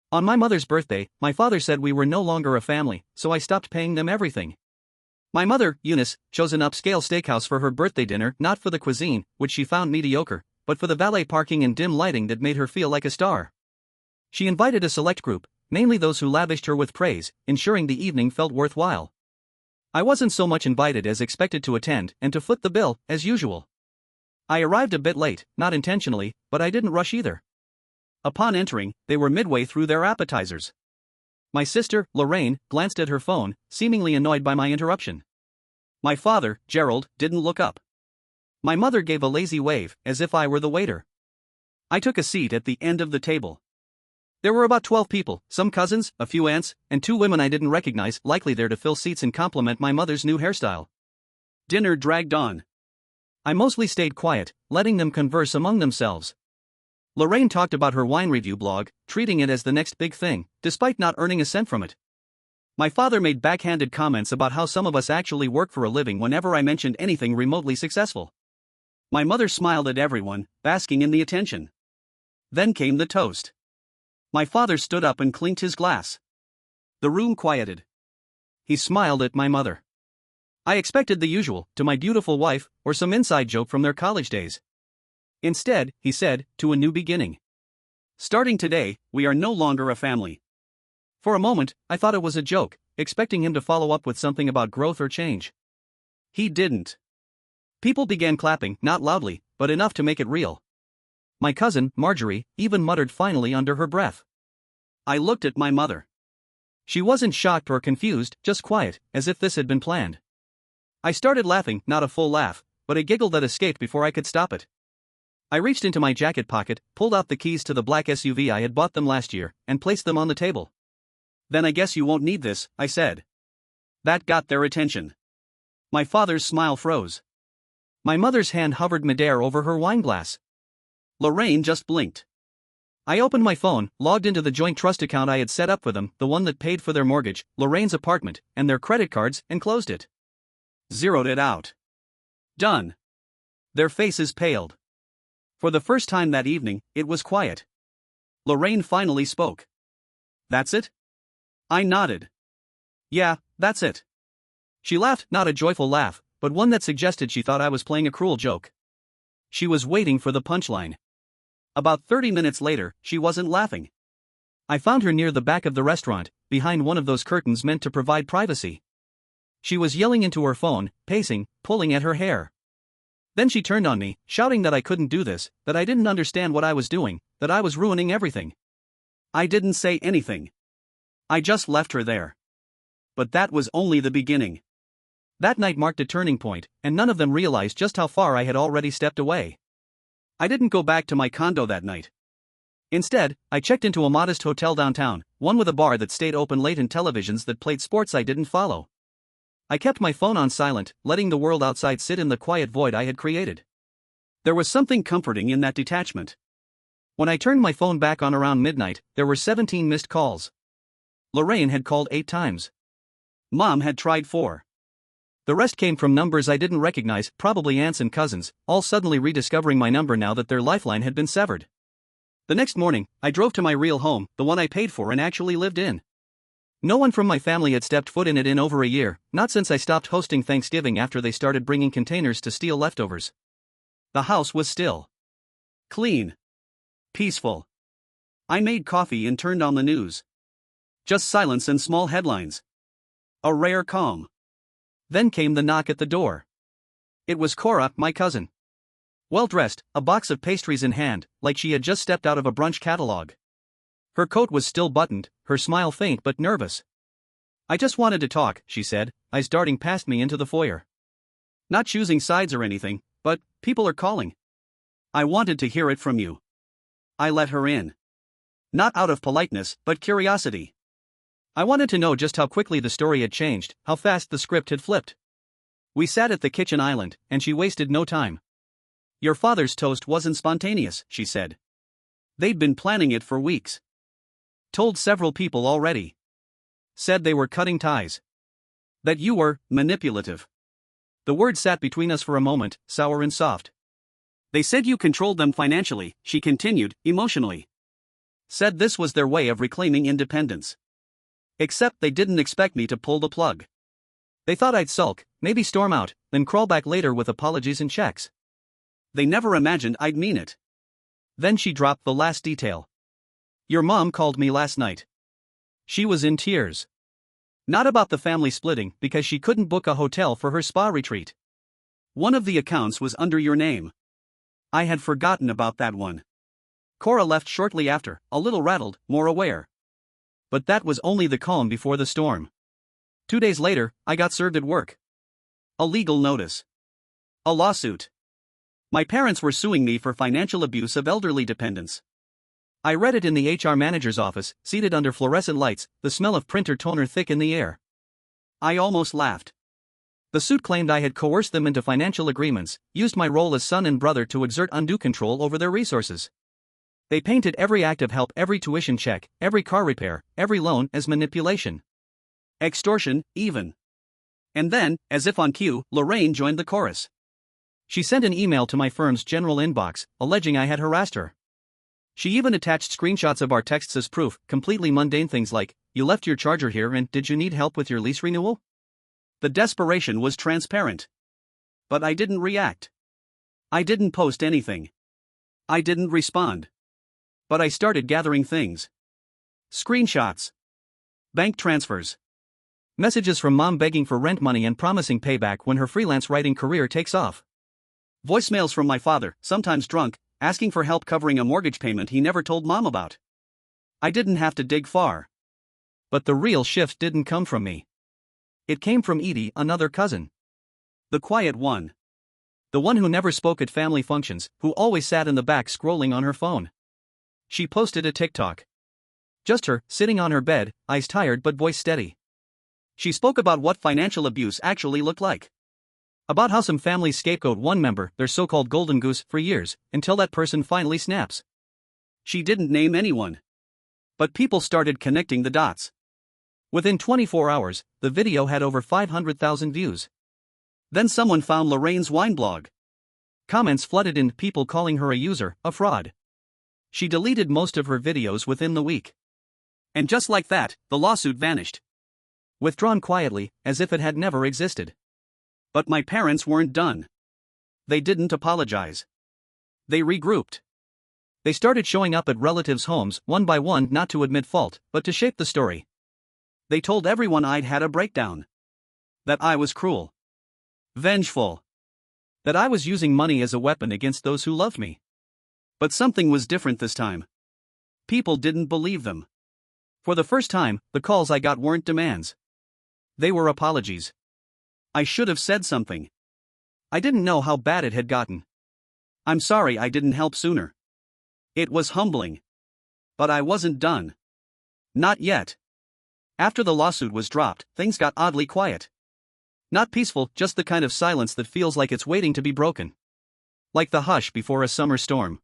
On my mother's birthday, my father said we were no longer a family, so I stopped paying them everything. My mother, Eunice, chose an upscale steakhouse for her birthday dinner, not for the cuisine, which she found mediocre, but for the valet parking and dim lighting that made her feel like a star. She invited a select group, mainly those who lavished her with praise, ensuring the evening felt worthwhile. I wasn't so much invited as expected to attend and to foot the bill, as usual. I arrived a bit late, not intentionally, but I didn't rush either. Upon entering, they were midway through their appetizers. My sister, Lorraine, glanced at her phone, seemingly annoyed by my interruption. My father, Gerald, didn't look up. My mother gave a lazy wave, as if I were the waiter. I took a seat at the end of the table. There were about 12 people, some cousins, a few aunts, and 2 women I didn't recognize, likely there to fill seats and compliment my mother's new hairstyle. Dinner dragged on. I mostly stayed quiet, letting them converse among themselves. Lorraine talked about her wine review blog, treating it as the next big thing, despite not earning a cent from it. My father made backhanded comments about how some of us actually work for a living whenever I mentioned anything remotely successful. My mother smiled at everyone, basking in the attention. Then came the toast. My father stood up and clinked his glass. The room quieted. He smiled at my mother. I expected the usual, to my beautiful wife, or some inside joke from their college days. Instead, he said, to a new beginning. Starting today, we are no longer a family. For a moment, I thought it was a joke, expecting him to follow up with something about growth or change. He didn't. People began clapping, not loudly, but enough to make it real. My cousin, Marjorie, even muttered finally under her breath. I looked at my mother. She wasn't shocked or confused, just quiet, as if this had been planned. I started laughing, not a full laugh, but a giggle that escaped before I could stop it. I reached into my jacket pocket, pulled out the keys to the black SUV I had bought them last year, and placed them on the table. Then I guess you won't need this, I said. That got their attention. My father's smile froze. My mother's hand hovered midair over her wineglass. Lorraine just blinked. I opened my phone, logged into the joint trust account I had set up for them, the one that paid for their mortgage, Lorraine's apartment, and their credit cards, and closed it. Zeroed it out. Done. Their faces paled. For the first time that evening, it was quiet. Lorraine finally spoke. That's it? I nodded. Yeah, that's it. She laughed, not a joyful laugh, but one that suggested she thought I was playing a cruel joke. She was waiting for the punchline. About 30 minutes later, she wasn't laughing. I found her near the back of the restaurant, behind one of those curtains meant to provide privacy. She was yelling into her phone, pacing, pulling at her hair. Then she turned on me, shouting that I couldn't do this, that I didn't understand what I was doing, that I was ruining everything. I didn't say anything. I just left her there. But that was only the beginning. That night marked a turning point, and none of them realized just how far I had already stepped away. I didn't go back to my condo that night. Instead, I checked into a modest hotel downtown, one with a bar that stayed open late and televisions that played sports I didn't follow. I kept my phone on silent, letting the world outside sit in the quiet void I had created. There was something comforting in that detachment. When I turned my phone back on around midnight, there were 17 missed calls. Lorraine had called 8 times. Mom had tried 4. The rest came from numbers I didn't recognize, probably aunts and cousins, all suddenly rediscovering my number now that their lifeline had been severed. The next morning, I drove to my real home, the one I paid for and actually lived in. No one from my family had stepped foot in it in over a year, not since I stopped hosting Thanksgiving after they started bringing containers to steal leftovers. The house was still. Clean. Peaceful. I made coffee and turned on the news. Just silence and small headlines. A rare calm. Then came the knock at the door. It was Cora, my cousin. Well-dressed, a box of pastries in hand, like she had just stepped out of a brunch catalog. Her coat was still buttoned, her smile faint but nervous. I just wanted to talk, she said, eyes darting past me into the foyer. Not choosing sides or anything, but people are calling. I wanted to hear it from you. I let her in. Not out of politeness, but curiosity. I wanted to know just how quickly the story had changed, how fast the script had flipped. We sat at the kitchen island, and she wasted no time. Your father's toast wasn't spontaneous, she said. They'd been planning it for weeks. Told several people already. Said they were cutting ties. That you were manipulative. The word sat between us for a moment, sour and soft. They said you controlled them financially, she continued, emotionally. Said this was their way of reclaiming independence. Except they didn't expect me to pull the plug. They thought I'd sulk, maybe storm out, then crawl back later with apologies and checks. They never imagined I'd mean it. Then she dropped the last detail. Your mom called me last night. She was in tears. Not about the family splitting, because she couldn't book a hotel for her spa retreat. One of the accounts was under your name. I had forgotten about that one. Cora left shortly after, a little rattled, more aware. But that was only the calm before the storm. 2 days later, I got served at work. A legal notice. A lawsuit. My parents were suing me for financial abuse of elderly dependents. I read it in the HR manager's office, seated under fluorescent lights, the smell of printer toner thick in the air. I almost laughed. The suit claimed I had coerced them into financial agreements, used my role as son and brother to exert undue control over their resources. They painted every act of help, every tuition check, every car repair, every loan as manipulation. Extortion, even. And then, as if on cue, Lorraine joined the chorus. She sent an email to my firm's general inbox, alleging I had harassed her. She even attached screenshots of our texts as proof, completely mundane things like, you left your charger here and did you need help with your lease renewal? The desperation was transparent. But I didn't react. I didn't post anything. I didn't respond. But I started gathering things. Screenshots. Bank transfers. Messages from mom begging for rent money and promising payback when her freelance writing career takes off. Voicemails from my father, sometimes drunk, asking for help covering a mortgage payment he never told mom about. I didn't have to dig far. But the real shift didn't come from me. It came from Edie, another cousin. The quiet one. The one who never spoke at family functions, who always sat in the back scrolling on her phone. She posted a TikTok. Just her, sitting on her bed, eyes tired but voice steady. She spoke about what financial abuse actually looked like. About how some families scapegoat one member, their so-called golden goose, for years, until that person finally snaps. She didn't name anyone. But people started connecting the dots. Within 24 hours, the video had over 500,000 views. Then someone found Lorraine's wine blog. Comments flooded in, people calling her a user, a fraud. She deleted most of her videos within the week. And just like that, the lawsuit vanished. Withdrawn quietly, as if it had never existed. But my parents weren't done. They didn't apologize. They regrouped. They started showing up at relatives' homes, one by one, not to admit fault, but to shape the story. They told everyone I'd had a breakdown. That I was cruel. Vengeful. That I was using money as a weapon against those who loved me. But something was different this time. People didn't believe them. For the first time, the calls I got weren't demands. They were apologies. I should have said something. I didn't know how bad it had gotten. I'm sorry I didn't help sooner. It was humbling. But I wasn't done. Not yet. After the lawsuit was dropped, things got oddly quiet. Not peaceful, just the kind of silence that feels like it's waiting to be broken. Like the hush before a summer storm.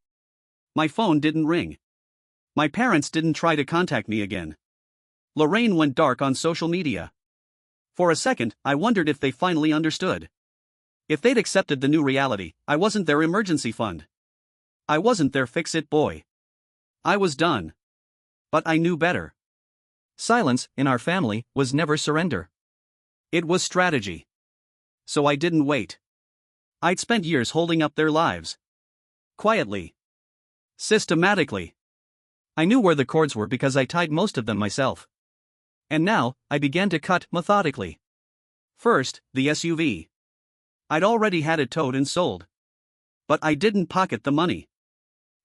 My phone didn't ring. My parents didn't try to contact me again. Lorraine went dark on social media. For a second, I wondered if they finally understood. If they'd accepted the new reality, I wasn't their emergency fund. I wasn't their fix-it boy. I was done. But I knew better. Silence, in our family, was never surrender. It was strategy. So I didn't wait. I'd spent years holding up their lives. Quietly. Systematically. I knew where the cords were because I tied most of them myself. And now, I began to cut methodically. First, the SUV. I'd already had it towed and sold. But I didn't pocket the money.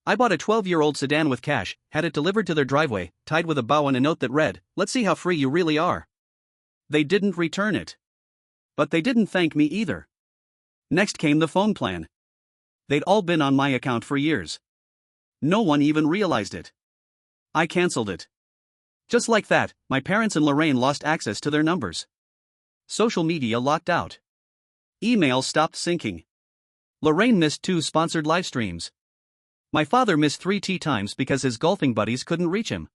I bought a 12-year-old sedan with cash, had it delivered to their driveway, tied with a bow and a note that read, "Let's see how free you really are." They didn't return it. But they didn't thank me either. Next came the phone plan. They'd all been on my account for years. No one even realized it. I canceled it. Just like that, my parents and Lorraine lost access to their numbers. Social media locked out. Emails stopped syncing. Lorraine missed 2 sponsored live streams. My father missed 3 tea times because his golfing buddies couldn't reach him.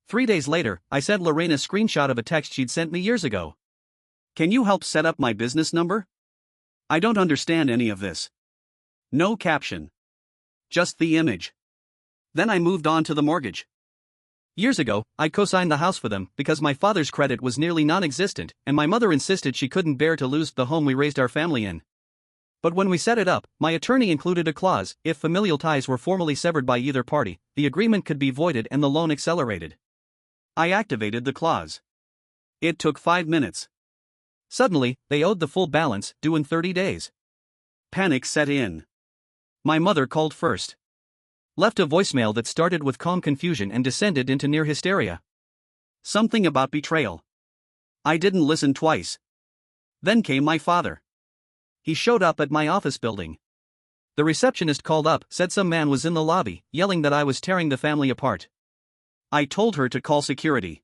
3 days later, I sent Lorraine a screenshot of a text she'd sent me years ago. "Can you help set up my business number? I don't understand any of this." No caption. Just the image. Then I moved on to the mortgage. Years ago, I co-signed the house for them because my father's credit was nearly non-existent and my mother insisted she couldn't bear to lose the home we raised our family in. But when we set it up, my attorney included a clause: if familial ties were formally severed by either party, the agreement could be voided and the loan accelerated. I activated the clause. It took 5 minutes. Suddenly, they owed the full balance, due in 30 days. Panic set in. My mother called first. Left a voicemail that started with calm confusion and descended into near hysteria. Something about betrayal. I didn't listen twice. Then came my father. He showed up at my office building. The receptionist called up, said some man was in the lobby, yelling that I was tearing the family apart. I told her to call security.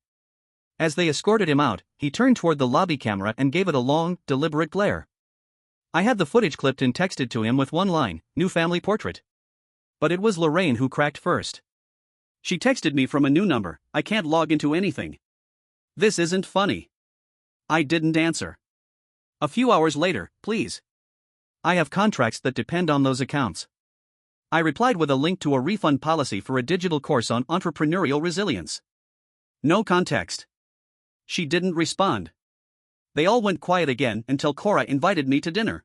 As they escorted him out, he turned toward the lobby camera and gave it a long, deliberate glare. I had the footage clipped and texted to him with one line: new family portrait. But it was Lorraine who cracked first. She texted me from a new number: I can't log into anything. This isn't funny. I didn't answer. A few hours later: please. I have contracts that depend on those accounts. I replied with a link to a refund policy for a digital course on entrepreneurial resilience. No context. She didn't respond. They all went quiet again until Cora invited me to dinner.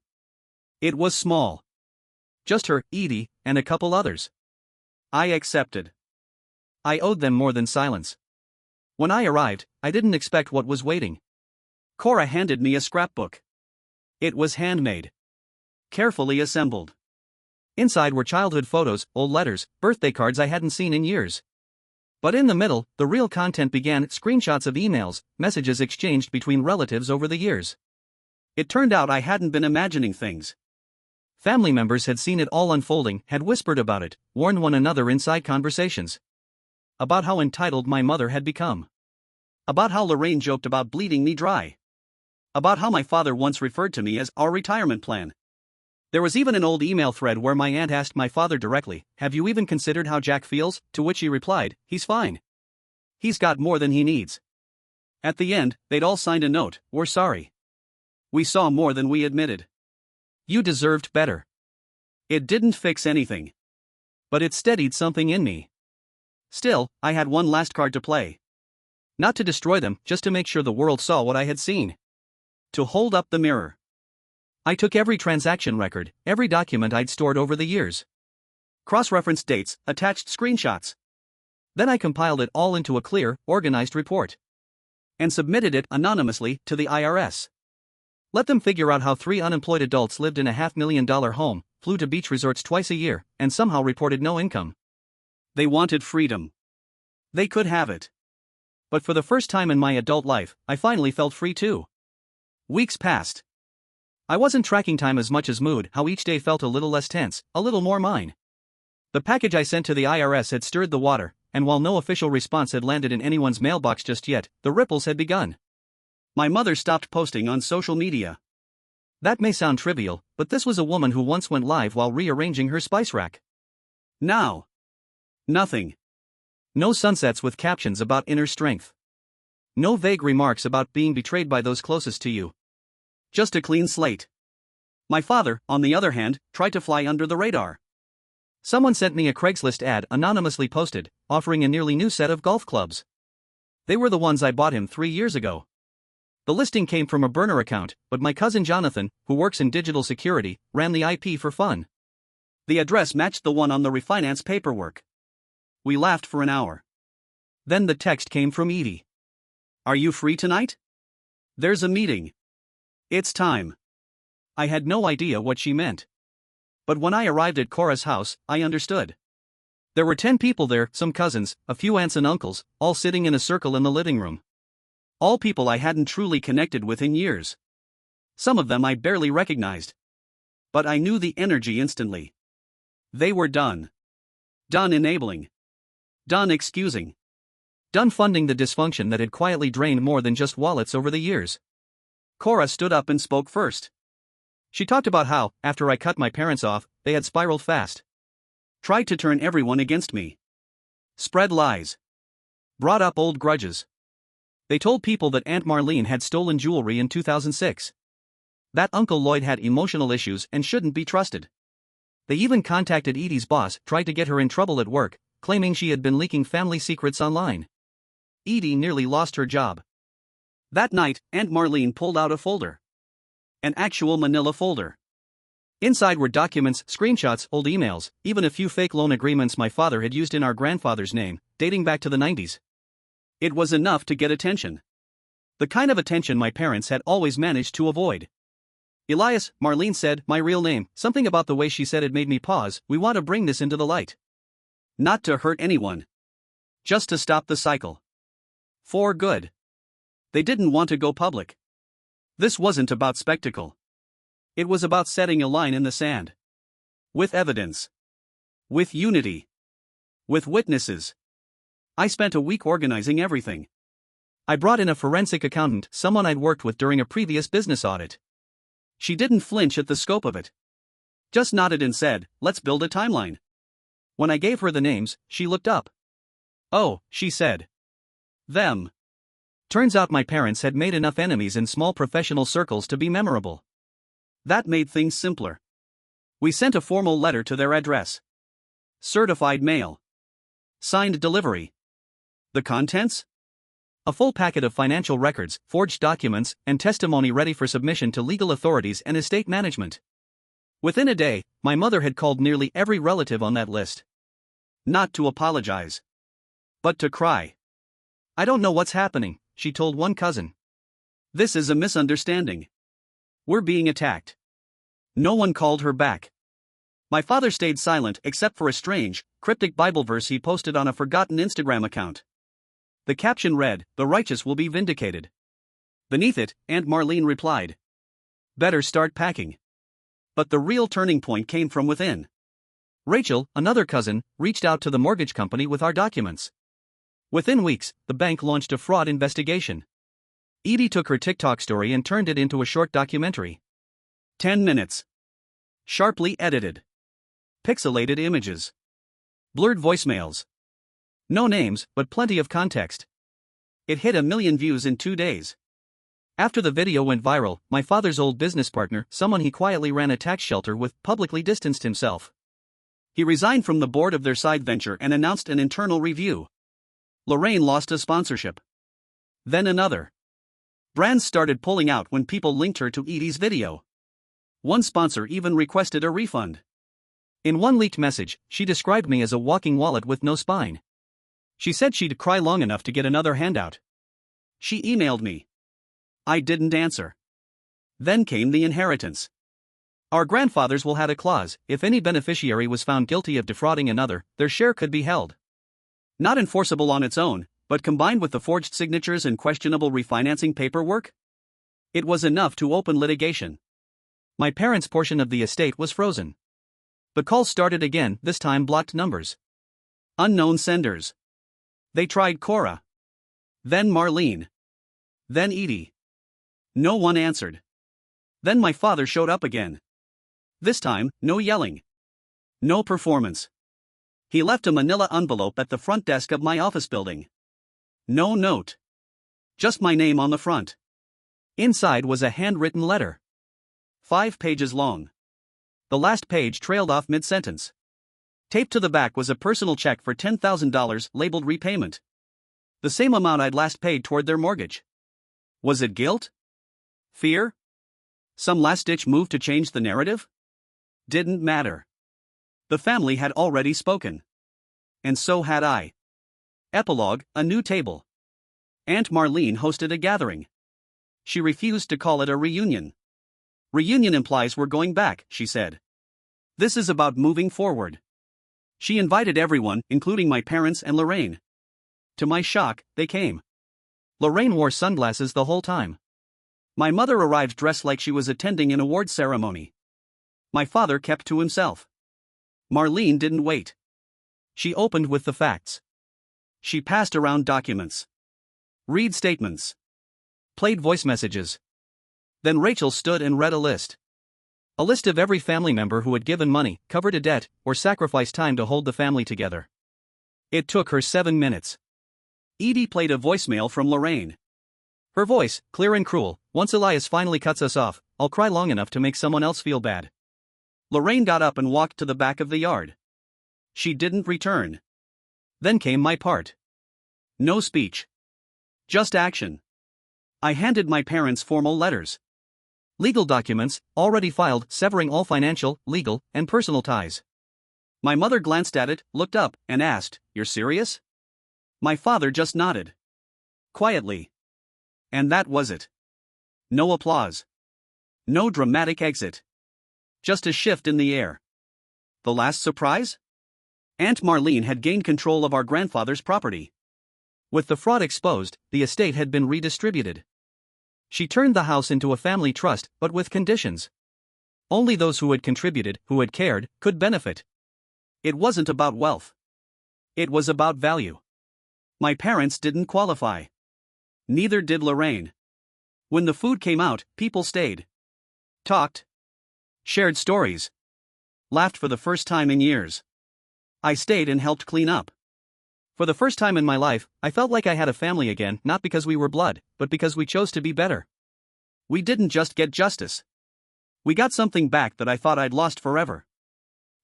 It was small. Just her, Edie, and a couple others. I accepted. I owed them more than silence. When I arrived, I didn't expect what was waiting. Cora handed me a scrapbook. It was handmade. Carefully assembled. Inside were childhood photos, old letters, birthday cards I hadn't seen in years. But in the middle, the real content began: screenshots of emails, messages exchanged between relatives over the years. It turned out I hadn't been imagining things. Family members had seen it all unfolding, had whispered about it, warned one another in side conversations. About how entitled my mother had become. About how Lorraine joked about bleeding me dry. About how my father once referred to me as our retirement plan. There was even an old email thread where my aunt asked my father directly, "Have you even considered how Jack feels?" To which he replied, "He's fine. He's got more than he needs." At the end, they'd all signed a note: "We're sorry. We saw more than we admitted. You deserved better." It didn't fix anything. But it steadied something in me. Still, I had one last card to play. Not to destroy them, just to make sure the world saw what I had seen. To hold up the mirror. I took every transaction record, every document I'd stored over the years. Cross-referenced dates, attached screenshots. Then I compiled it all into a clear, organized report. And submitted it anonymously to the IRS. Let them figure out how 3 unemployed adults lived in a $500,000 home, flew to beach resorts twice a year, and somehow reported no income. They wanted freedom. They could have it. But for the first time in my adult life, I finally felt free too. Weeks passed. I wasn't tracking time as much as mood, how each day felt a little less tense, a little more mine. The package I sent to the IRS had stirred the water, and while no official response had landed in anyone's mailbox just yet, the ripples had begun. My mother stopped posting on social media. That may sound trivial, but this was a woman who once went live while rearranging her spice rack. Now, nothing. No sunsets with captions about inner strength. No vague remarks about being betrayed by those closest to you. Just a clean slate. My father, on the other hand, tried to fly under the radar. Someone sent me a Craigslist ad anonymously posted, offering a nearly new set of golf clubs. They were the ones I bought him 3 years ago. The listing came from a burner account, but my cousin Jonathan, who works in digital security, ran the IP for fun. The address matched the one on the refinance paperwork. We laughed for an hour. Then the text came from Edie. "Are you free tonight? There's a meeting. It's time." I had no idea what she meant. But when I arrived at Cora's house, I understood. There were 10 people there, some cousins, a few aunts and uncles, all sitting in a circle in the living room. All people I hadn't truly connected with in years. Some of them I barely recognized. But I knew the energy instantly. They were done. Done enabling. Done excusing. Done funding the dysfunction that had quietly drained more than just wallets over the years. Cora stood up and spoke first. She talked about how, after I cut my parents off, they had spiraled fast. Tried to turn everyone against me. Spread lies. Brought up old grudges. They told people that Aunt Marlene had stolen jewelry in 2006. That Uncle Lloyd had emotional issues and shouldn't be trusted. They even contacted Edie's boss, tried to get her in trouble at work, claiming she had been leaking family secrets online. Edie nearly lost her job. That night, Aunt Marlene pulled out a folder. An actual manila folder. Inside were documents, screenshots, old emails, even a few fake loan agreements my father had used in our grandfather's name, dating back to the 90s. It was enough to get attention. The kind of attention my parents had always managed to avoid. Elias, Marlene said, my real name, something about the way she said it made me pause. We want to bring this into the light. Not to hurt anyone. Just to stop the cycle. For good. They didn't want to go public. This wasn't about spectacle. It was about setting a line in the sand. With evidence. With unity. With witnesses. I spent a week organizing everything. I brought in a forensic accountant, someone I'd worked with during a previous business audit. She didn't flinch at the scope of it. Just nodded and said, let's build a timeline. When I gave her the names, she looked up. Oh, she said. Them. Turns out my parents had made enough enemies in small professional circles to be memorable. That made things simpler. We sent a formal letter to their address. Certified mail. Signed delivery. The contents? A full packet of financial records, forged documents, and testimony ready for submission to legal authorities and estate management. Within a day, my mother had called nearly every relative on that list. Not to apologize. But to cry. I don't know what's happening, she told one cousin. This is a misunderstanding. We're being attacked. No one called her back. My father stayed silent except for a strange, cryptic Bible verse he posted on a forgotten Instagram account. The caption read, "The righteous will be vindicated." Beneath it, Aunt Marlene replied, "Better start packing." But the real turning point came from within. Rachel, another cousin, reached out to the mortgage company with our documents. Within weeks, the bank launched a fraud investigation. Edie took her TikTok story and turned it into a short documentary. 10 minutes. Sharply edited. Pixelated images. Blurred voicemails. No names, but plenty of context. It hit 1 million views in 2 days. After the video went viral, my father's old business partner, someone he quietly ran a tax shelter with, publicly distanced himself. He resigned from the board of their side venture and announced an internal review. Lorraine lost a sponsorship. Then another. Brands started pulling out when people linked her to Edie's video. One sponsor even requested a refund. In one leaked message, she described me as a walking wallet with no spine. She said she'd cry long enough to get another handout. She emailed me. I didn't answer. Then came the inheritance. Our grandfathers will had a clause: if any beneficiary was found guilty of defrauding another, their share could be held. Not enforceable on its own, but combined with the forged signatures and questionable refinancing paperwork? It was enough to open litigation. My parents' portion of the estate was frozen. The calls started again, this time blocked numbers. Unknown senders. They tried Cora. Then Marlene. Then Edie. No one answered. Then my father showed up again. This time, no yelling. No performance. He left a manila envelope at the front desk of my office building. No note. Just my name on the front. Inside was a handwritten letter. 5 pages long. The last page trailed off mid-sentence. Taped to the back was a personal check for $10,000 labeled repayment. The same amount I'd last paid toward their mortgage. Was it guilt? Fear? Some last-ditch move to change the narrative? Didn't matter. The family had already spoken. And so had I. Epilogue, a new table. Aunt Marlene hosted a gathering. She refused to call it a reunion. Reunion implies we're going back, she said. This is about moving forward. She invited everyone, including my parents and Lorraine. To my shock, they came. Lorraine wore sunglasses the whole time. My mother arrived dressed like she was attending an awards ceremony. My father kept to himself. Marlene didn't wait. She opened with the facts. She passed around documents. Read statements. Played voice messages. Then Rachel stood and read a list. A list of every family member who had given money, covered a debt, or sacrificed time to hold the family together. It took her 7 minutes. Edie played a voicemail from Lorraine. Her voice, clear and cruel: "Once Elias finally cuts us off, I'll cry long enough to make someone else feel bad." Lorraine got up and walked to the back of the yard. She didn't return. Then came my part. No speech. Just action. I handed my parents formal letters. Legal documents, already filed, severing all financial, legal, and personal ties. My mother glanced at it, looked up, and asked, "You're serious?" My father just nodded. Quietly. And that was it. No applause. No dramatic exit. Just a shift in the air. The last surprise? Aunt Marlene had gained control of our grandfather's property. With the fraud exposed, the estate had been redistributed. She turned the house into a family trust, but with conditions. Only those who had contributed, who had cared, could benefit. It wasn't about wealth. It was about value. My parents didn't qualify. Neither did Lorraine. When the food came out, people stayed. Talked. Shared stories. Laughed for the first time in years. I stayed and helped clean up. For the first time in my life, I felt like I had a family again, not because we were blood, but because we chose to be better. We didn't just get justice. We got something back that I thought I'd lost forever.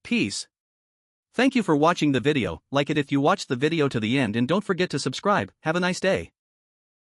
Peace. Thank you for watching the video. Like it if you watched the video to the end and don't forget to subscribe. Have a nice day.